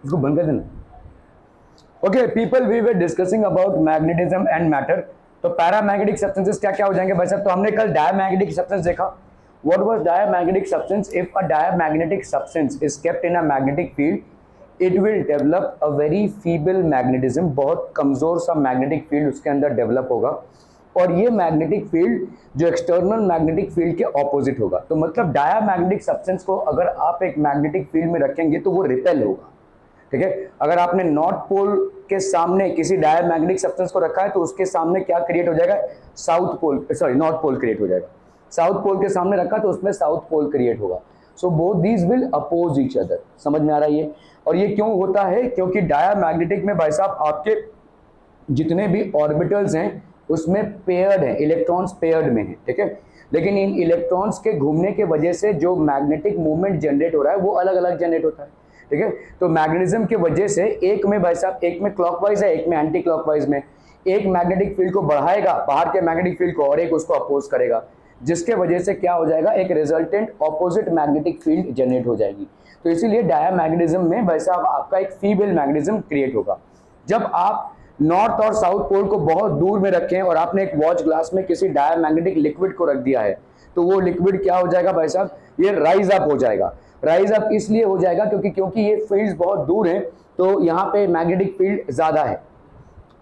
इसको बंद कर देना। Okay people, we were discussing about magnetism and matter. तो पैरामैग्नेटिक सब्सटेंसेस क्या क्या हो जाएंगे भाई साहब? तो हमने कल डायमैग्नेटिक सब्सटेंस देखा। What was diamagnetic substance? If a diamagnetic substance is kept in a magnetic field, it will develop a very feeble magnetism, बहुत कमजोर सा मैग्नेटिक फील्ड उसके अंदर डेवलप होगा, और ये मैग्नेटिक फील्ड जो एक्सटर्नल मैग्नेटिक फील्ड के ऑपोजिट होगा। तो मतलब डायमैग्नेटिक सब्सटेंस को अगर आप एक मैग्नेटिक फील्ड में रखेंगे तो वो रिपेल होगा, ठीक है। अगर आपने नॉर्थ पोल के सामने किसी डायमैग्नेटिक सब्सटेंस को रखा है तो उसके सामने क्या क्रिएट हो जाएगा? South pole, sorry north pole create हो जाएगा। साउथ पोल के सामने रखा तो उसमें साउथ पोल क्रिएट होगा। So both these will oppose each other. समझ में आ रहा है ये? और ये क्यों होता है? क्योंकि डायमैग्नेटिक में भाई साहब आपके जितने भी ऑर्बिटल्स हैं उसमें पेयर्ड है, इलेक्ट्रॉन्स पेयर्ड में है, ठीक है। लेकिन इन इलेक्ट्रॉन्स के घूमने के वजह से जो मैग्नेटिक मूवमेंट जनरेट हो रहा है वो अलग अलग जनरेट होता है, ठीक है। तो मैग्नेटिज्म के वजह से एक में भाई साहब, एक में क्लॉकवाइज है, एक में एंटी क्लॉकवाइज में, एक मैग्नेटिक फील्ड को बढ़ाएगा बाहर के मैग्नेटिक फील्ड को और एक उसको अपोज करेगा, जिसके वजह से क्या हो जाएगा? एक resultant opposite magnetic field generate हो जाएगी। तो इसीलिए डायमैग्नेटिज्म में भाई साहब आपका एक फीबल मैग्नेटिज्म क्रिएट होगा। जब आप नॉर्थ और साउथ पोल को बहुत दूर में रखें और आपने एक वॉच ग्लास में किसी डायमैग्नेटिक लिक्विड को रख दिया है तो वो लिक्विड क्या हो जाएगा भाई साहब? ये राइज अप हो जाएगा। राइज अप इसलिए हो जाएगा क्योंकि ये फील्ड्स बहुत दूर हैं, तो यहाँ पे मैग्नेटिक फील्ड ज्यादा है,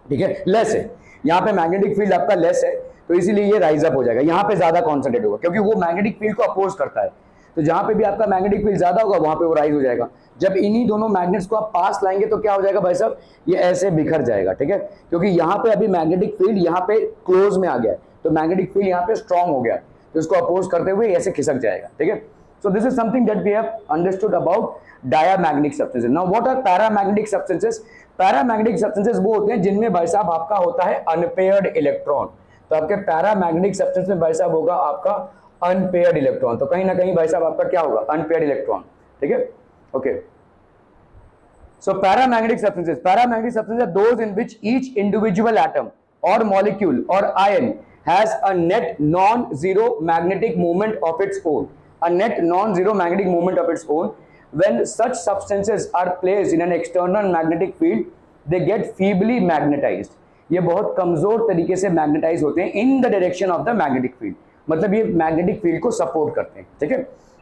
ठीक है, लेस है। यहाँ पे मैग्नेटिक फील्ड आपका लेस है तो इसीलिए ये राइज अप हो जाएगा। यहाँ पे ज्यादा कॉन्सेंट्रेट होगा क्योंकि वो मैग्नेटिक फील्ड को अपोज करता है। तो जहां पे भी आपका मैग्नेटिक फील्ड ज्यादा होगा वहां पे वो राइज हो जाएगा। जब इन्हीं दोनों मैग्नेट्स को आप पास लाएंगे तो क्या हो जाएगा भाई साहब? ये ऐसे बिखर जाएगा, ठीक है। क्योंकि यहाँ पे अभी मैग्नेटिक फील्ड यहाँ पे क्लोज में आ गया है, तो मैग्नेटिक फील्ड यहाँ पे स्ट्रॉन्ग हो गया, तो इसको अपोज करते हुए ऐसे खिसक जाएगा, ठीक है। So this is something that we have understood about diamagnetic substances. Now what are paramagnetic substances? Paramagnetic substances वो होते हैं जिनमें भाई साहब आपका होता है अनपेयर्ड इलेक्ट्रॉन। तो आपके पैरामैग्नेटिक सब्सटेंस में भाई साहब होगा आपका अनपेयर्ड इलेक्ट्रॉन। तो कहीं ना कहीं भाई साहब आपका क्या होगा? अनपेयर्ड इलेक्ट्रॉन, ठीक है, okay. So paramagnetic substances are those in which each individual atom or molecule or ion has a net non zero magnetic movement of its own, a net non-zero magnetic movement of its own. When such substances are placed in an external magnetic field, they get feebly magnetized. ये बहुत कमजोर तरीके से magnetise होते हैं इन the direction of the magnetic field, मतलब ये magnetic field को सपोर्ट करते हैं, ठीक है।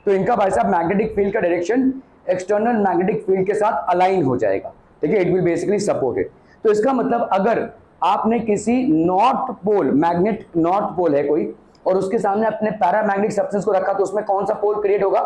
तो इनका भाई साहब मैग्नेटिक फील्ड का डायरेक्शन एक्सटर्नल मैग्नेटिक फील्ड के साथ अलाइन हो जाएगा, ठीक है, it will basically support it. तो इसका मतलब अगर आपने किसी north pole, magnet north pole है कोई, और उसके सामने अपने पैरामैग्नेटिक सब्सटेंस को रखा तो उसमें कौन सा पोल क्रिएट होगा?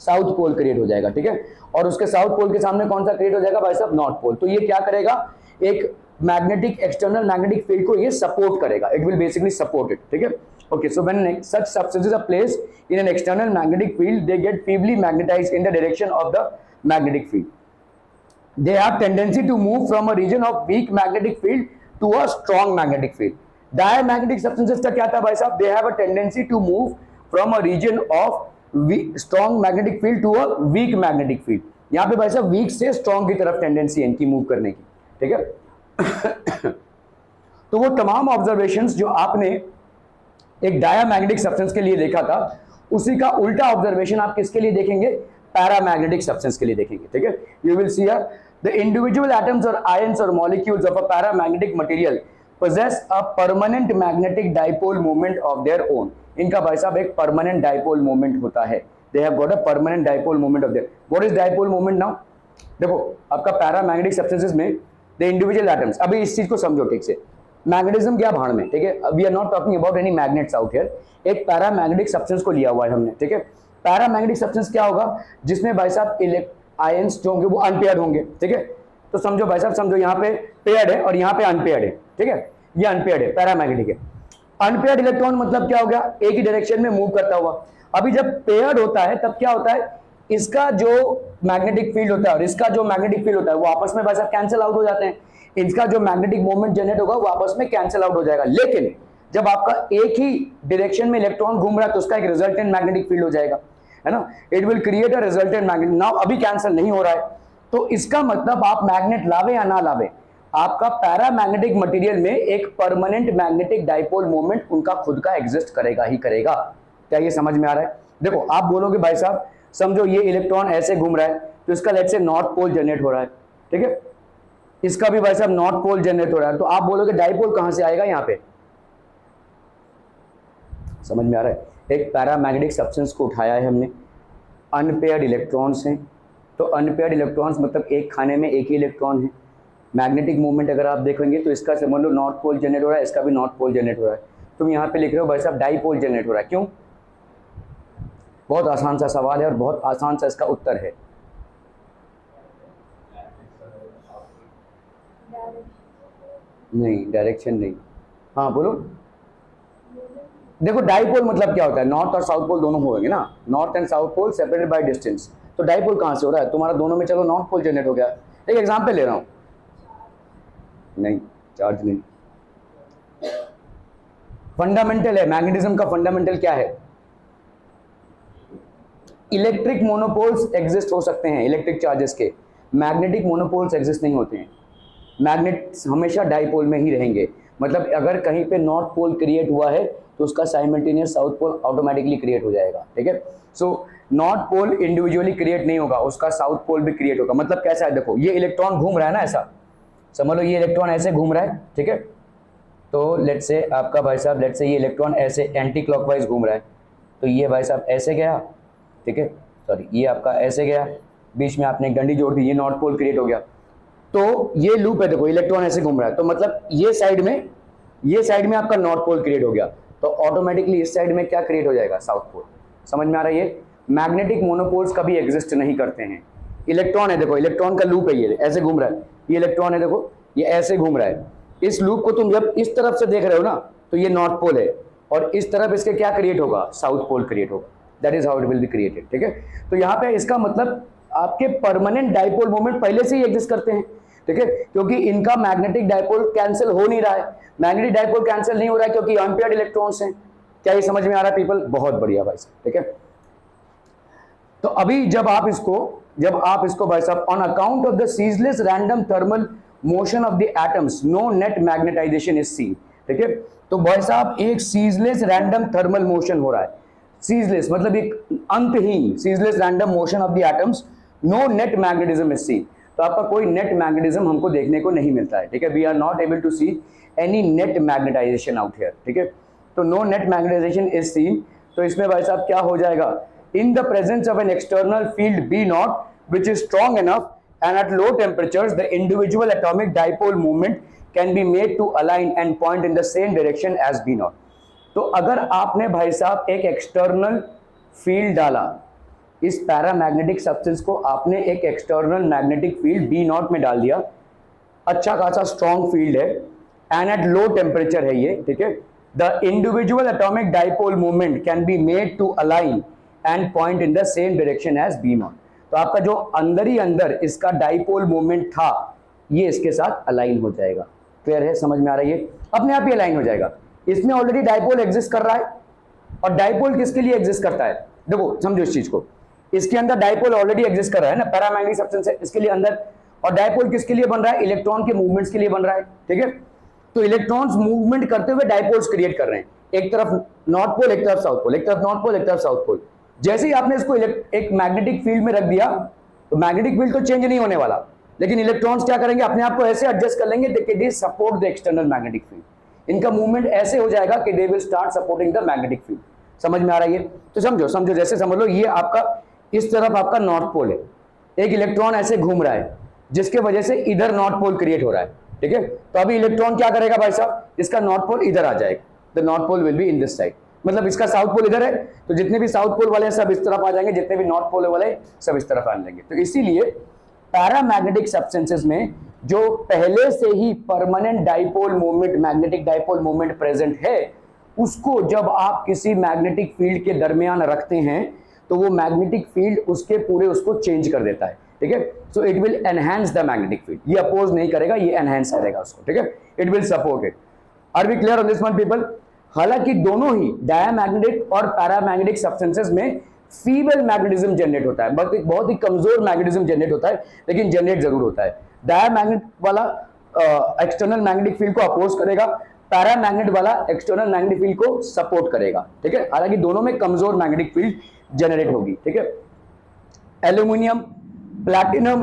साउथ पोल क्रिएट हो जाएगा, ठीक है। और उसके साउथ पोल के सामने कौन सा क्रिएट हो जाएगा भाई साहब? North pole. तो ये क्या करेगा? एक मैग्नेटिक एक्सटर्नल मैग्नेटिक फील्ड को ये सपोर्ट करेगा, it will basically support it, ठीक है, okay. So when such substances are placed in an external magnetic field, they get feebly magnetized in the direction of the magnetic field. They have tendency to move from a region of weak magnetic field to a strong magnetic field. Diamagnetic substances का क्या था भाई साहब? They have a tendency to move from a region of strong magnetic field to a weak magnetic field. यहाँ पे भाई साहब weak से strong की तरफ tendency है इनकी move करने की, ठीक है। तो वो तमाम ऑब्जर्वेशंस जो आपने एक डायमैग्नेटिक सब्सटेंस के लिए देखा था, उसी का उल्टा ऑब्जर्वेशन आप किसके लिए देखेंगे? पैरामैग्नेटिक सब्सटेंस के लिए देखेंगे, ठीक है। You will see the individual atoms or ions or molecules of a paramagnetic material possess a permanent magnetic dipole moment of their own. इनका भाई साहब एक permanent dipole moment होता है. They have got a permanent dipole moment of their. What is dipole moment now? देखो आपका paramagnetic substances में the individual atoms, अभी इस चीज को समझो ठीक से, मैग्नेटिज्म क्या भाड़ में, ठीक है, we are not talking about any magnets out here, एक पैरामैग्नेटिक सब्सटेंस को लिया हुआ है हमने, ठीक है। पैरामैग्नेटिक सब्सटेंस क्या होगा? जिसमें भाई साहब आयंस जो होंगे वो अनपेयर्ड होंगे, ठीक है। तो समझो भाई साहब, समझो यहाँ पे पेयर्ड है और यहाँ पे अनपेयर्ड है, ठीक है, ये अनपेयर्ड है, पैरामैग्नेटिक है। अनपेयर्ड इलेक्ट्रॉन मतलब क्या हो गया? एक ही डायरेक्शन में मूव करता हुआ। अभी जब पेयर्ड होता है तब क्या होता है? इसका जो मैग्नेटिक फील्ड होता है और इसका जो मैग्नेटिक फील्ड होता है वो आपस में भाई साहब कैंसिल आउट हो जाते हैं। इसका जो मैग्नेटिक मूवमेंट जनरेट होगा वो आपस में कैंसिल आउट हो जाएगा। लेकिन जब आपका एक ही डायरेक्शन में इलेक्ट्रॉन घूम रहा है तो उसका एक रिजल्टेंट मैग्नेटिक फील्ड हो जाएगा, है ना। It will create a resultant magnet. Now अभी कैंसिल नहीं हो रहा है, तो इसका मतलब आप मैग्नेट लावे या ना लावे, आपका पैरामैग्नेटिक मटेरियल में एक परमानेंट मैग्नेटिक डाइपोल मोमेंट उनका खुद का एग्जिस्ट करेगा ही करेगा। क्या ये समझ में आ रहा है? देखो आप बोलोगे भाई साहब समझो ये इलेक्ट्रॉन ऐसे घूम रहा है तो इसका let's say north pole generate हो रहा है, ठीक है। इसका भी भाई साहब नॉर्थ पोल जनरेट हो रहा है, तो आप बोलोगे डाइपोल कहां से आएगा यहाँ पे, समझ में आ रहा है। एक पैरामैग्नेटिक सब्सटेंस को उठाया है हमने, अनपेयर्ड इलेक्ट्रॉन्स हैं, तो अनपेयर्ड इलेक्ट्रॉन्स मतलब एक खाने में एक ही इलेक्ट्रॉन है। मैग्नेटिक मूवमेंट अगर आप देखेंगे तो इसका समझ लो नॉर्थ पोल जनरेट हो रहा है, इसका भी नॉर्थ पोल जनरेट हो रहा है। तुम यहाँ पे लिख रहे हो भाई साहब डाइपोल जनरेट हो रहा है, क्यों? बहुत आसान सा सवाल है और बहुत आसान सा इसका उत्तर है। नहीं, डायरेक्शन नहीं। हाँ बोलो। देखो डाइपोल मतलब क्या होता है, नॉर्थ और साउथ पोल दोनों होंगे ना, north and south pole separated by distance, तो डाइपोल कहां से हो रहा है तुम्हारा, दोनों में चलो नॉर्थ पोल जनरेट हो गया। एक एग्जांपल ले रहा हूं, नहीं चार्ज नहीं। फंडामेंटल है मैग्नेटिज्म का, फंडामेंटल क्या है? इलेक्ट्रिक मोनोपोल्स एग्जिस्ट हो सकते हैं इलेक्ट्रिक चार्जेस के, मैग्नेटिक मोनोपोल्स एग्जिस्ट नहीं होते हैं। मैग्नेट्स हमेशा डाइपोल में ही रहेंगे, मतलब अगर कहीं पे नॉर्थ पोल क्रिएट हुआ है तो उसका simultaneous south pole automatically create हो जाएगा, ठीक है। So north pole individually create नहीं होगा, उसका साउथ पोल भी क्रिएट होगा। मतलब कैसा है, देखो ये इलेक्ट्रॉन घूम रहा है ना, ऐसा समझ लो ये इलेक्ट्रॉन ऐसे घूम रहा है, ठीक है। तो लेट्स से आपका भाई साहब, लेट्स से ये इलेक्ट्रॉन ऐसे एंटी क्लॉकवाइज घूम रहा है, तो ये भाई साहब ऐसे गया, ठीक है, सॉरी ये आपका ऐसे गया, बीच में आपने एक डंडी जोड़ दी, ये नॉर्थ पोल क्रिएट हो गया। तो ये लूप है, देखो इलेक्ट्रॉन ऐसे घूम रहा है, तो मतलब ये साइड में आपका नॉर्थ पोल क्रिएट हो गया, तो ऑटोमेटिकली इस साइड में क्या क्रिएट हो जाएगा, साउथ पोल। समझ में आ रहा है? ये मैग्नेटिक मोनोपोल्स कभी एग्जिस्ट नहीं करते हैं। इलेक्ट्रॉन है, देखो इलेक्ट्रॉन का लूप है, ये ऐसे घूम रहा है, ये इलेक्ट्रॉन है, देखो ये ऐसे घूम रहा है। इस लूप को तुम जब इस तरफ से देख रहे हो ना, तो ये नॉर्थ पोल है, और इस तरफ इसके क्या क्रिएट होगा, साउथ पोल क्रिएट होगा। That is how it will be created, ठीक है। तो यहाँ पे इसका मतलब आपके परमानेंट डाइपोल मोमेंट पहले से ही एग्जिस्ट करते हैं, ठीक है, क्योंकि इनका मैग्नेटिक डाइपोल कैंसिल हो नहीं रहा है। मैग्नेटिक डाइपोल कैंसिल नहीं हो रहा है क्योंकि अनपेयर्ड इलेक्ट्रॉन्स हैं। क्या ये समझ में आ रहा है पीपल? बहुत बढ़िया भाई साहब, ठीक है। तो अभी जब आप इसको भाई साहब, on account of the ceaseless random thermal motion of the atoms no net magnetization is seen, ठीक है। तो भाई साहब एक सीजलेस रैंडम थर्मल मोशन हो रहा है, सीजलेस मतलब एक अंतहीन, ceaseless random motion of the atoms, no net magnetism is seen. तो आपका कोई नेट मैग्नेटिज्म हमको देखने को नहीं मिलता है, ठीक है। We are not able to see any net magnetization out here, ठीक है। तो no net magnetization is seen. तो इसमें भाई साहब क्या हो जाएगा, in the presence of an external field B naught which is strong enough and at low temperatures the individual atomic dipole moment can be made to align and point in the same direction as B naught। तो अगर आपने भाई साहब एक external field डाला, इस paramagnetic substance को आपने एक external magnetic field B naught में डाल दिया, अच्छा खासा स्ट्रॉन्ग फील्ड है एंड एट लो टेम्परेचर है ये, ठीक है। The individual atomic dipole movement can be made to align and point in the same direction as B naught. तो आपका जो अंदर ही अंदर इसका डाइपोल मोमेंट था, ये इसके साथ अलाइन हो जाएगा। क्लियर है, समझ में आ रही है? अपने आप ही अलाइन हो जाएगा। इसमें ऑलरेडी डाइपोल एग्जिस्ट कर रहा है, और डाइपोल किसके लिए एग्जिस्ट करता है, देखो समझो इस चीज को, इसके अंदर डाइपोल ऑलरेडी एग्जिस्ट कर रहा है ना, पैरामैग्नेटिक सब्सटेंस है इसके लिए अंदर, और डाइपोल किसके लिए बन रहा है, इलेक्ट्रॉन के मूवमेंट्स के लिए बन रहा है, ठीक है। तो इलेक्ट्रॉन्स मूवमेंट करते हुए डाइपोल्स क्रिएट कर रहे हैं, एक तरफ नॉर्थ पोल एक तरफ साउथ पोल, एक तरफ नॉर्थ पोल एक तरफ साउथ पोल। जैसे ही आपने इसको एक मैग्नेटिक फील्ड में रख दिया, तो मैग्नेटिक फील्ड तो चेंज नहीं होने वाला, लेकिन इलेक्ट्रॉन्स क्या करेंगे, अपने आप को ऐसे एडजस्ट कर लेंगे कि they support the external magnetic field. इनका मूवमेंट ऐसे हो जाएगा कि they will start supporting the magnetic field. समझ में आ रहा है ये? तो समझो जैसे समझ लो ये आपका इस तरफ आपका नॉर्थ पोल है, एक इलेक्ट्रॉन ऐसे घूम रहा है जिसके वजह से इधर नॉर्थ पोल क्रिएट हो रहा है, ठीक है। तो अभी इलेक्ट्रॉन क्या करेगा भाई साहब, इसका नॉर्थ पोल इधर आ जाएगा, the north pole will be in this side, मतलब इसका साउथ पोल इधर है, तो जितने भी साउथ पोल वाले हैं सब इस तरफ आ जाएंगे, जितने भी नॉर्थ पोल वाले सब इस तरफ आ जाएंगे। तो इसीलिए पैरामैग्नेटिक सब्सटेंसेस में जो पहले से ही permanent dipole moment, magnetic dipole moment present है, उसको जब आप किसी मैग्नेटिक फील्ड के दरमियान रखते हैं तो वो मैग्नेटिक फील्ड उसके पूरे उसको चेंज कर देता है, ठीक है। So it will enhance the magnetic field, ये अपोज नहीं करेगा, ये एनहांस करेगा उसको, ठीक है। It will support it. Are we clear on this one people? हालांकि दोनों ही डायमैग्नेटिक और पैरामैग्नेटिक सब्सटेंसेस में फीबल मैग्नेटिज्म जनरेट होता है, बहुत ही कमजोर मैग्नेटिज्म जनरेट होता है, लेकिन जनरेट जरूर होता है। डायमैग्नेट वाला एक्सटर्नल मैग्नेटिक फील्ड को अपोज करेगा, पैरामैग्नेट वाला एक्सटर्नल मैग्नेटिक फील्ड को सपोर्ट करेगा, ठीक है। हालांकि दोनों में कमजोर मैग्नेटिक फील्ड जनरेट होगी, ठीक है। एल्यूमिनियम प्लैटिनम,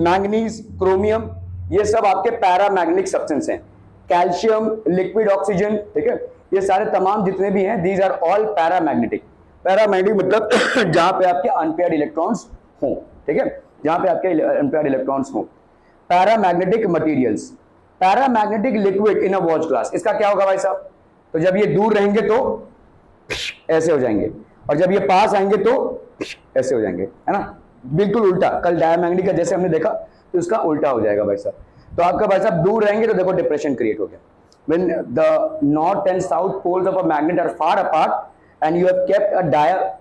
मैंगनीज, क्रोमियम, ये सब आपके पैरामैग्नेटिक सब्सटेंस हैं। कैल्शियम, लिक्विड ऑक्सीजन, ठीक है, ये सारे तमाम जितने भी हैं, these are all paramagnetic. Paramagnetic मतलब जहां पे आपके अनपेयर्ड इलेक्ट्रॉन्स हों, ठीक है, जहां पे आपके अनपेयर्ड इलेक्ट्रॉन्स हों। Paramagnetic materials, paramagnetic liquid in a watch glass, इसका क्या होगा भाई साहब? तो जब ये दूर रहेंगे तो ऐसे हो जाएंगे, और जब ये पास आएंगे तो ऐसे हो जाएंगे, है ना, बिल्कुल उल्टा। कल डायमैग्नेटिक का जैसे हमने देखा तो इसका उल्टा हो जाएगा भाई साहब। तो आपका भाई साहब दूर रहेंगे तो देखो डिप्रेशन क्रिएट हो गया। When the north and south poles of a magnet are far apart and you have kept a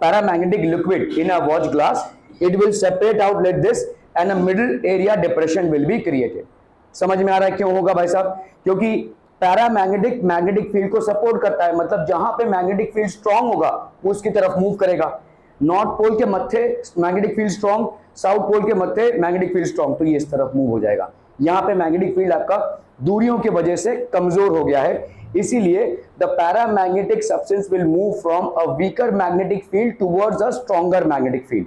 paramagnetic liquid in a watch glass, it will separate out like this and a middle area depression will be created. समझ में आ रहा है क्यों होगा भाई साहब? क्योंकि paramagnetic magnetic field को सपोर्ट करता है, मतलब जहां पे मैग्नेटिक फील्ड स्ट्रांग होगा वो उसकी तरफ मूव करेगा। नॉर्थ पोल के मत्थे magnetic field strong, south pole के मत्थे मैग्नेटिक फील्ड स्ट्रांग, तो ये इस तरफ मूव हो जाएगा। यहाँ पे मैग्नेटिक फील्ड आपका दूरियों की वजह से कमजोर हो गया है, इसीलिए the paramagnetic substance will move from a weaker magnetic field towards a stronger magnetic field.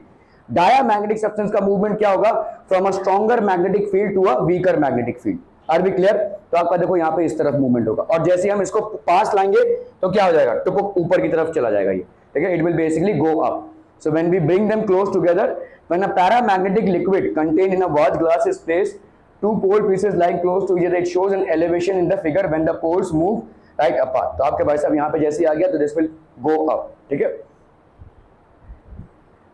Diamagnetic substance का मूवमेंट क्या होगा? From a stronger magnetic field to a weaker magnetic field. Are be clear? तो आपका देखो यहाँ पे इस तरफ मूवमेंट होगा, और जैसे हम इसको पास लाएंगे तो क्या हो जाएगा? टुक ऊपर की तरफ चला जाएगा ये, ठीक है, it will basically go up. So when we bring them close together, when a paramagnetic liquid contained in a watch glass is placed, two pole pieces lying close to each other, it shows an elevation in the figure when the poles move right apart. तो आपके भाई साहब यहाँ पे जैसे ही आ गया तो this will go up, ठीक है।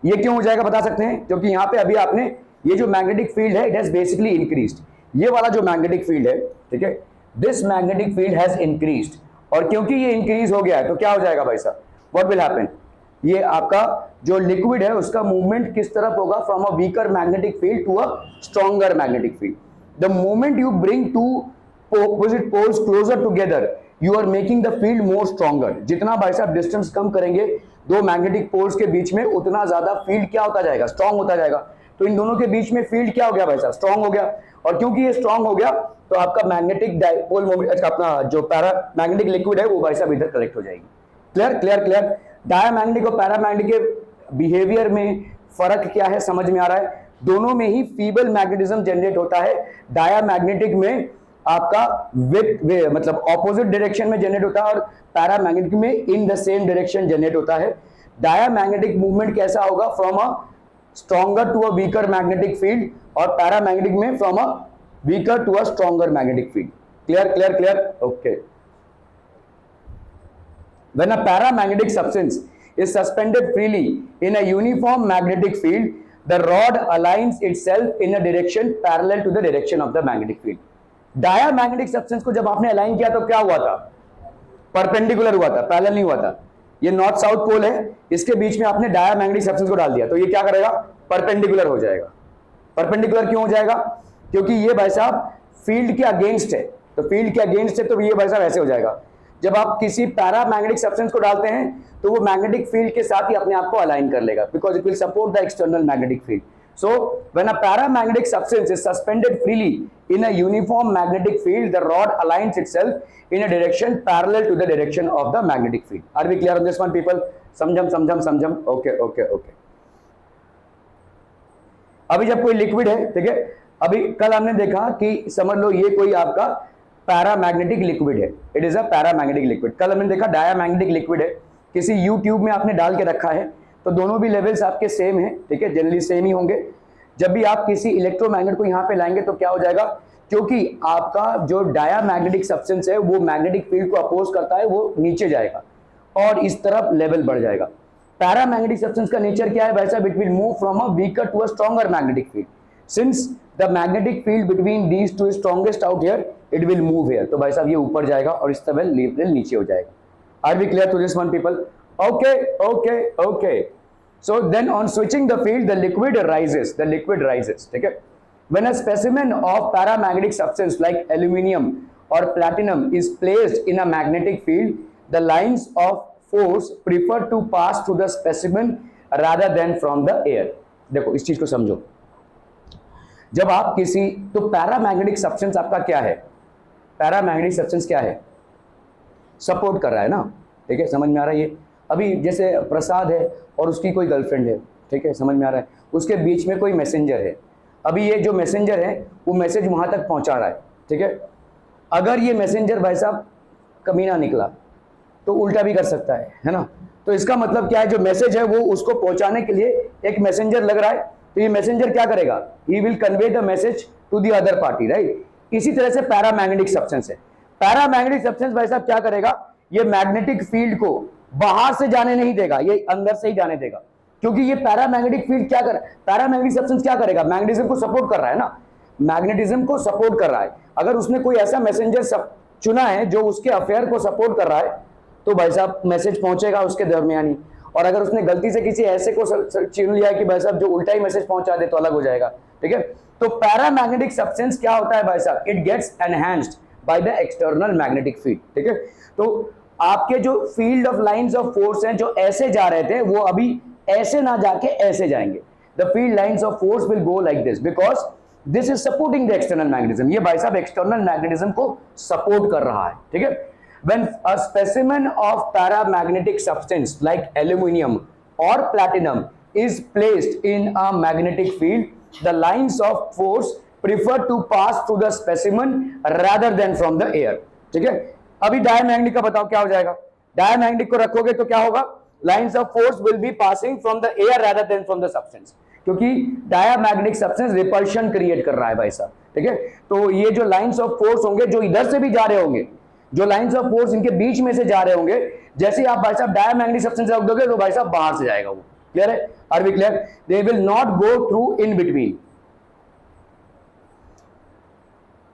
ये क्यों हो जाएगा बता सकते हैं? क्योंकि यहाँ पे अभी आपने ये जो मैग्नेटिक फील्ड है, it has basically increased। ये वाला जो मैग्नेटिक फील्ड है, ठीक है, this magnetic field has increased, और क्योंकि ये इंक्रीज हो गया है तो क्या हो जाएगा भाई साहब? What will happen? ये आपका जो लिक्विड है उसका मूवमेंट किस तरफ होगा? From a weaker magnetic field to a stronger magnetic field. The moment you bring two opposite poles closer together, you are making the field more stronger. जितना भाई साहब डिस्टेंस कम करेंगे दो मैग्नेटिक पोल्स के बीच में, उतना ज्यादा फील्ड क्या होता जाएगा? स्ट्रॉन्ग होता जाएगा। तो इन दोनों के बीच में फील्ड क्या हो गया भाई साहब? स्ट्रॉन्ग हो गया। और क्योंकि ये स्ट्रॉन्ग हो गया तो आपका मैग्नेटिक डाइपोल मोमेंट, अपना जो पैरा मैग्नेटिक लिक्विड है वो भाई साहब इधर कलेक्ट हो जाएगी। Clear clear clear? डायमैग्नेटिक और पैरामैग्नेटिक के बिहेवियर में फर्क क्या है समझ में आ रहा है? दोनों में ही फीबल मैग्नेटिज्म जनरेट होता है। डायमैग्नेटिक में आपका विद मतलब ऑपोजिट डायरेक्शन में जनरेट होता है, और पैरामैग्नेटिक में in the same direction generate होता है। डायमैग्नेटिक मूवमेंट कैसा होगा? From a stronger to a weaker magnetic field, और पैरामैग्नेटिक में from a weaker to a stronger magnetic field. Clear clear clear? Okay. When a paramagnetic substance is suspended freely in a uniform magnetic field, the rod aligns itself in a direction parallel to the direction of the magnetic field. Diamagnetic substance को जब आपने align किया तो क्या हुआ था? Perpendicular हुआ था, पैरेलल नहीं हुआ था। ये नॉर्थ साउथ पोल है, इसके बीच में आपने डायमैग्नेटिक सब्सटेंस को डाल दिया तो ये क्या करेगा? परपेंडिकुलर हो जाएगा। परपेंडिकुलर क्यों हो जाएगा? क्योंकि ये भाई साहब फील्ड के अगेंस्ट है, तो फील्ड के अगेंस्ट है तो ये भाई साहब ऐसे हो जाएगा। जब आप किसी पैरामैग्नेटिक सब्सटेंस को डालते हैं तो वो मैग्नेटिक फील्ड के साथ ही अपने आप को अलाइन कर लेगा, because it will support the external magnetic field. So when a paramagnetic substance is suspended freely in a uniform magnetic field, the rod aligns itself in a direction parallel to the direction of the magnetic field. Are we clear on this one people? समझम। Okay okay okay. अभी जब कोई liquid है, ठीक है, अभी कल हमने देखा कि समझ लो ये कोई आपका पैरामैग्नेटिक लिक्विड है, it is a paramagnetic liquid. कल हमने देखा डायमैग्नेटिक लिक्विड है, किसी यू ट्यूब में आपने डाल के रखा है तो दोनों भी लेवल्स आपके सेम है, ठीक है, जनरली सेम ही होंगे। जब भी आप किसी इलेक्ट्रोमैग्नेट को यहाँ पे लाएंगे तो क्या हो जाएगा? क्योंकि आपका जो डायमैग्नेटिक सब्सटेंस है वो मैग्नेटिक फील्ड को अपोज करता है, वो नीचे जाएगा और इस तरफ लेवल बढ़ जाएगा। पैरामैग्नेटिक सब्सटेंस का नेचर क्या है वैसा? It will move from a weaker to a stronger magnetic field. Since the magnetic field between these two strongest out here, it will move here. तो भाई साहब ये ऊपर जाएगा और इस तरह लेवल नीचे हो जाएगा। Are we clear to this one people? Okay okay okay. So then on switching the field the liquid rises, ठीक है। When a specimen of paramagnetic substance like aluminium or platinum is placed in a magnetic field, the lines of force prefer to pass through the specimen rather than from the air। देखो इस चीज को समझो। जब आप किसी, तो paramagnetic substance आपका क्या है? पैरामैग्नेटिक सब्सटेंस क्या है? सपोर्ट कर रहा है ना, ठीक है, समझ में आ रहा है ये? अभी जैसे प्रसाद है और उसकी कोई गर्लफ्रेंड है, ठीक है, समझ में आ रहा है? उसके बीच में कोई मैसेंजर है, अभी ये जो मैसेंजर है वो मैसेज वहां तक पहुंचा रहा है, ठीक है। अगर ये मैसेंजर भाई साहब कमीना निकला तो उल्टा भी कर सकता है ना। तो इसका मतलब क्या है, जो मैसेज है वो उसको पहुंचाने के लिए एक मैसेंजर लग रहा है, तो ये मैसेंजर क्या करेगा, he will convey the message to the other party, right. इसी तरह से पैरामैग्नेटिक सब्सटेंस है। पैरामैग्नेटिक सब्सटेंस भाई साहब क्या करेगा, ये मैग्नेटिक फील्ड को बाहर से जाने नहीं देगा, ये अंदर से ही जाने देगा, क्योंकि ये पैरामैग्नेटिक फील्ड क्या कर, पैरामैग्नेटिक सब्सटेंस क्या करेगा, मैग्नेटिज्म को सपोर्ट कर रहा है ना, मैग्नेटिज्म को सपोर्ट कर रहा है। अगर उसने कोई ऐसा मैसेंजर चुना है जो उसके अफेयर को सपोर्ट कर रहा है, तो भाई साहब मैसेज पहुंचेगा उसके दरमियानी। और अगर उसने गलती से किसी ऐसे को चुन लिया कि भाई साहब जो उल्टा ही मैसेज पहुंचा दे तो अलग हो जाएगा, ठीक है। तो पैरामैग्नेटिक सब्सटेंस क्या होता है भाई साहब, it gets enhanced by the external magnetic field, ठीक है। तो आपके जो field of lines of force हैं जो ऐसे जा रहे थे वो अभी ऐसे ना जाके ऐसे जाएंगे। The field lines of force will go like this because this is supporting the external magnetism. ये भाई साहब एक्सटर्नल मैग्नेटिज्म को सपोर्ट कर रहा है, ठीक है। When a specimen of paramagnetic substance like aluminum or platinum is placed in a magnetic field, the lines of force prefer to pass through the specimen rather than from the air, ठीक है। अभी diamagnetic का बताओ क्या हो जाएगा, diamagnetic को रखोगे तो क्या होगा, lines of force will be passing from the air rather than from the substance, क्योंकि डायमैग्नेटिक सब्सटेंस रिपल्शन क्रिएट कर रहा है भाई साहब, ठीक है। तो ये जो लाइंस ऑफ फोर्स होंगे जो इधर से भी जा रहे होंगे, जो लाइंस ऑफ फोर्स इनके बीच में से जा रहे होंगे, जैसे आप भाई साहब डायमैग्नेटिक सब्सटेंस रख दोगे तो भाई साहब बाहर से जाएगा वो, क्लियर है, are we clear, they will not go through in between.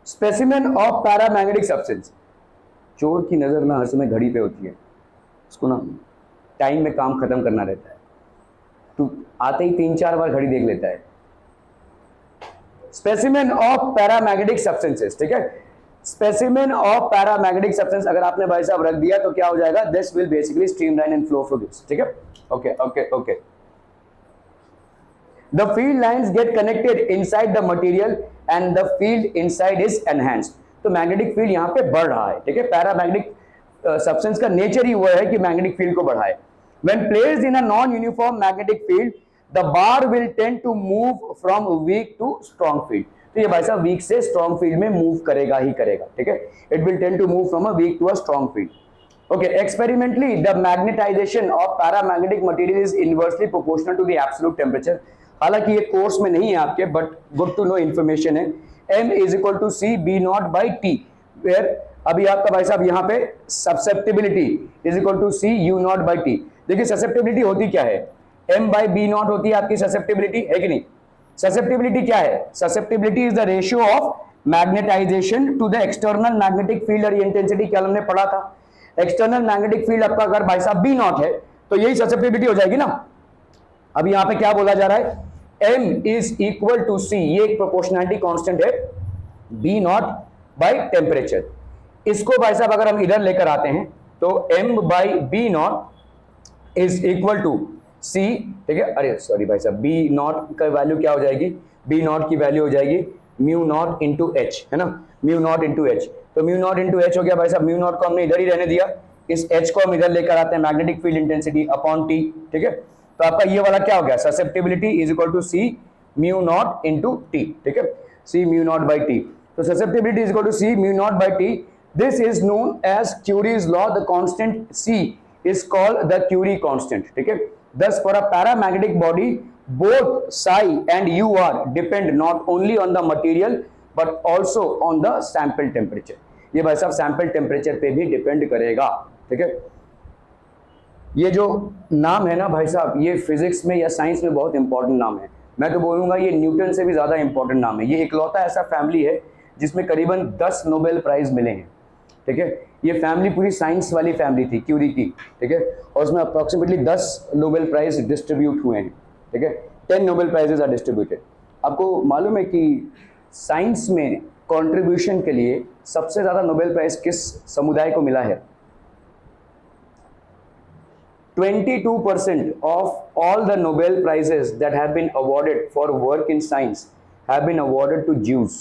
Specimen of paramagnetic substance, चोर की नजर ना हर समय घड़ी पे होती है, उसको ना टाइम में काम खत्म करना रहता है, तो आते ही 3-4 बार घड़ी देख लेता है। स्पेसिमेन ऑफ पैरामैग्नेटिक सब्सटेंसेस, ठीक है, स्पेसिमेन ऑफ पैरामैग्नेटिक सब्सटेंस अगर आपने भाई साहब रख दिया तो क्या हो जाएगा, this will basically streamline and flow through this, ठीक है, okay okay okay. The field lines get connected inside the material and the field inside is enhanced. तो मैग्नेटिक फील्ड यहां पे बढ़ रहा है, ठीक है, पैरामैग्नेटिक सब्सटेंस का नेचर ही वो है कि मैग्नेटिक फील्ड को बढ़ाए। When placed in a non-uniform magnetic field, the bar will tend to move from weak to strong field. तो ये भाई साहब वीक से स्ट्रॉन्ग फील्ड में मूव करेगा ही करेगा, ठीक है, it will tend to move from a weak to a strong field, okay. Experimentally the magnetization of paramagnetic material is inversely proportional to the absolute temperature. हालांकि ये कोर्स में नहीं है आपके, but good to know information है। m is equal to C B naught by T, where अभी आपका भाई साहब यहाँ पे susceptibility is equal to C U naught by T. देखिए ससेप्टिबिलिटी होती क्या है, m बाई बी नॉट होती है आपकी ससेप्टिबिलिटी, है कि नहीं। ससेप्टिबिलिटी क्या है, susceptibility is the ratio of magnetization to the external magnetic field और इंटेंसिटी, क्या हमने पढ़ा था, एक्सटर्नल मैग्नेटिक फील्ड आपका अगर भाई साहब बी नॉट है तो यही ससेप्टिबिलिटी हो जाएगी ना। अब यहाँ पे क्या बोला जा रहा है, m इज इक्वल टू सी, ये एक प्रोपोर्शनैलिटी कांस्टेंट है, बी नॉट बाई टेम्परेचर। इसको भाई साहब अगर हम इधर लेकर आते हैं तो m by B naught is equal to सी, ठीक है, अरे सॉरी भाई साहब, बी नॉट का वैल्यू क्या हो जाएगी, बी नॉट की वैल्यू हो जाएगी म्यू नॉट इंटू एच, है ना, म्यू नॉट इंटू एच। तो म्यू नॉट इंटू एच हो गया भाई साहब, म्यू नॉट को हमने इधर ही रहने दिया, इस एच को हम इधर लेकर आते हैं, magnetic field intensity upon T, ठीक है। तो आपका ये वाला क्या हो गया, susceptibility is equal to C mu naught into T, ठीक है, C mu naught by T. तो susceptibility is equal to C mu naught by T, this is known as Curie's law, the constant C is called the Curie constant, ठीक है। Thus for a paramagnetic body both psi and ur depend not only on the material but also on the sample temperature। ये भाई साहब sample temperature पे भी depend करेगा, ठीक है। ये जो नाम है ना भाई साहब, ये फिजिक्स में या साइंस में बहुत इंपॉर्टेंट नाम है, मैं तो बोलूंगा ये न्यूटन से भी ज्यादा इंपॉर्टेंट नाम है। ये इकलौता ऐसा फैमिली है जिसमें करीबन 10 नोबेल प्राइज मिले हैं, ठीक है। ये फैमिली पूरी साइंस वाली फैमिली थी, क्यूरी की, ठीक है, और उसमें अप्रोक्सीमेटली 10 नोबेल प्राइज डिस्ट्रीब्यूट हुए हैं, ठीक है, 10 नोबेल प्राइजेस आर डिस्ट्रीब्यूटेड। आपको मालूम है कि साइंस में कंट्रीब्यूशन के लिए सबसे ज्यादा नोबेल प्राइज किस समुदाय को मिला है, 22% of all the Nobel prizes that have been awarded for work in science have been awarded to Jews।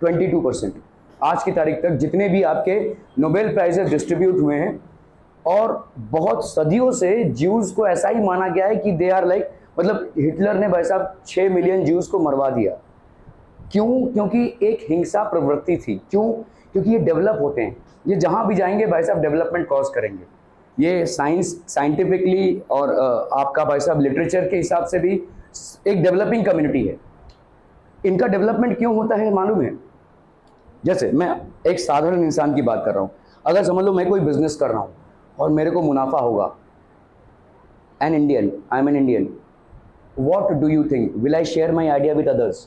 22% आज की तारीख तक जितने भी आपके नोबेल प्राइजेस डिस्ट्रीब्यूट हुए हैं, और बहुत सदियों से ज्यूज को ऐसा ही माना गया है कि दे आर लाइक मतलब हिटलर ने भाई साहब 6 मिलियन ज्यूज को मरवा दिया। क्यों? क्योंकि एक हिंसा प्रवृत्ति थी। क्यों? क्योंकि ये डेवलप होते हैं, ये जहाँ भी जाएंगे भाई साहब डेवलपमेंट कॉज करेंगे। ये साइंटिफिकली और आपका भाई साहब लिटरेचर के हिसाब से भी एक डेवलपिंग कम्युनिटी है। इनका डेवलपमेंट क्यों होता है मालूम है? जैसे मैं एक साधारण इंसान की बात कर रहा हूँ, अगर समझ लो मैं कोई बिजनेस कर रहा हूँ और मेरे को मुनाफा होगा, I am an Indian, what do you think? Will I share my idea with others?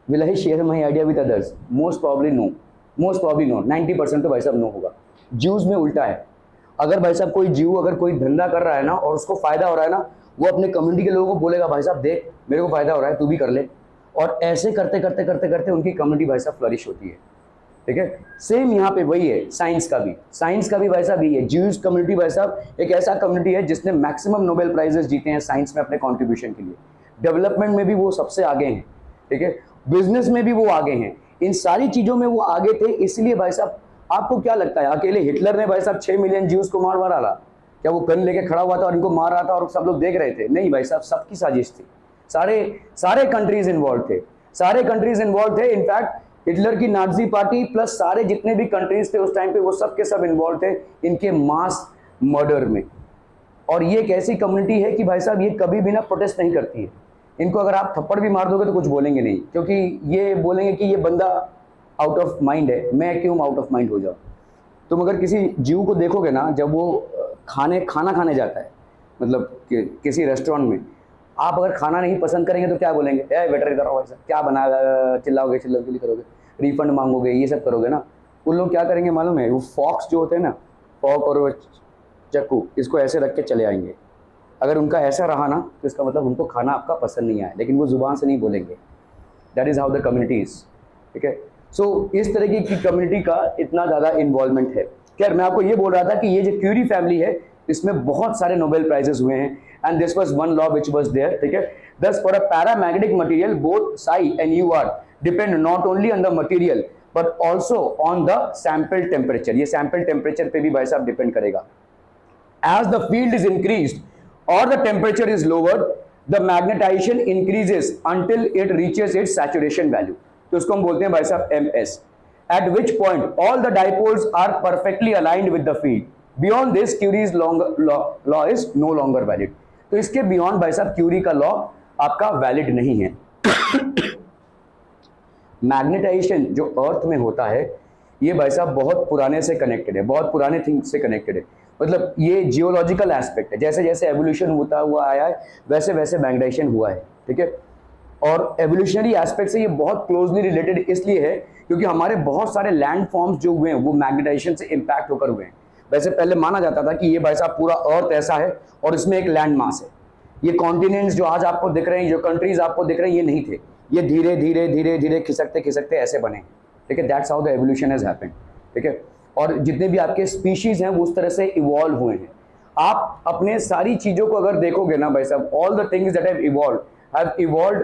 Will I share my idea with others? Most probably no. Most probably no. 90% तो भाई साहब नो होगा। ज्यूज में उल्टा है। अगर भाई साहब कोई जीव अगर कोई धंधा कर रहा है ना और उसको फायदा हो रहा है ना, वो अपने कम्युनिटी के लोगों को बोलेगा भाई साहब देख मेरे को फायदा हो रहा है, तू भी कर ले। और ऐसे करते करते करते करते उनकी कम्युनिटी भाई साहब फ्लरिश होती है। ठीक है, सेम यहाँ पे वही है। साइंस का भी भाई साहब यही है। ज्यूज कम्युनिटी भाई साहब एक ऐसा कम्युनिटी है जिसने मैक्सिमम नोबेल प्राइजेस जीते हैं साइंस में अपने कंट्रीब्यूशन के लिए। डेवलपमेंट में भी वो सबसे आगे हैं। ठीक है, बिजनेस में भी वो आगे हैं, इन सारी चीजों में वो आगे थे। इसलिए भाई साहब आपको क्या लगता है अकेले हिटलर ने भाई साहब 6 मिलियन ज्यूज को मार डाला? क्या वो गन लेके खड़ा हुआ था और इनको मार रहा था और सब लोग देख रहे थे? नहीं भाई साहब, सबकी साजिश थी। सारे कंट्रीज इन्वॉल्व थे। इनफैक्ट हिटलर की नाजी पार्टी प्लस सारे जितने भी कंट्रीज थे उस टाइम पे वो सब के सब इन्वॉल्व थे इनके मास मर्डर में। और ये एक ऐसी कम्युनिटी है कि भाई साहब ये कभी भी ना प्रोटेस्ट नहीं करती है। इनको अगर आप थप्पड़ भी मार दोगे तो कुछ बोलेंगे नहीं, क्योंकि ये बोलेंगे कि ये बंदा आउट ऑफ माइंड है, मैं क्यों आउट ऑफ माइंड हो जाऊँ। तुम अगर किसी जीव को देखोगे ना, जब वो खाना खाने जाता है, मतलब किसी रेस्टोरेंट में, आप अगर खाना नहीं पसंद करेंगे तो क्या बोलेंगे? ए वेटर इधर आओ, ऐसा क्या बना, चिल्लाओगे, चिल्लाओगे करोगे, रिफंड मांगोगे, ये सब करोगे ना। उन लोग क्या करेंगे मालूम है? वो फॉक्स जो होते हैं ना, फॉक और चक्कू, इसको ऐसे रख के चले आएंगे। अगर उनका ऐसा रहा ना तो इसका मतलब उनको खाना आपका पसंद नहीं आया, लेकिन वो जुबान से नहीं बोलेंगे। That is how the community is. ठीक है, सो इस तरीके की कम्युनिटी का इतना ज़्यादा इन्वॉल्वमेंट है। खैर मैं आपको ये बोल रहा था कि ये जो क्यूरी फैमिली है इसमें बहुत सारे नोबेल प्राइजेस हुए हैं, and this was one law which was there. ठीक है, thus for a paramagnetic material both psi and UR depend not only on the material but also on the sample temperature। ये sample temperature पे भी भाई साहब depend करेगा। as the field is increased or the temperature is lowered, the magnetization increases until it reaches its saturation value। तो उसको हम बोलते हैं भाई साहब MS, at which point all the dipoles are perfectly aligned with the field। beyond this Curie's law is no longer valid। तो इसके beyond भाई साहब क्यूरी का लॉ आपका वैलिड नहीं है। मैग्नेटाइजेशन जो अर्थ में होता है ये भाई साहब बहुत पुराने से कनेक्टेड है, बहुत पुराने थिंग से कनेक्टेड है। मतलब ये जियोलॉजिकल एस्पेक्ट है, जैसे जैसे एवोल्यूशन होता हुआ आया है वैसे वैसे मैग्नेटाइजेशन हुआ है। ठीक है, और एवोल्यूशनरी एस्पेक्ट से ये बहुत क्लोजली रिलेटेड इसलिए है क्योंकि हमारे बहुत सारे लैंड फॉर्म्स जो हुए हैं वो मैग्नेटाइजेशन से इम्पैक्ट होकर हुए हैं। वैसे पहले माना जाता था कि ये भाई साहब पूरा अर्थ ऐसा है और इसमें एक लैंड मास है। ये कॉन्टिनेंट्स जो आज आपको दिख रहे हैं, जो कंट्रीज आपको दिख रहे हैं, ये नहीं थे, ये धीरे धीरे धीरे धीरे खिसकते खिसकते ऐसे बने। ठीक है, that's how the evolution has happened. ठीक है, और जितने भी आपके स्पीशीज हैं वो उस तरह से इवॉल्व हुए हैं। आप अपने सारी चीजों को अगर देखोगे ना भाई साहब, all the things that have evolved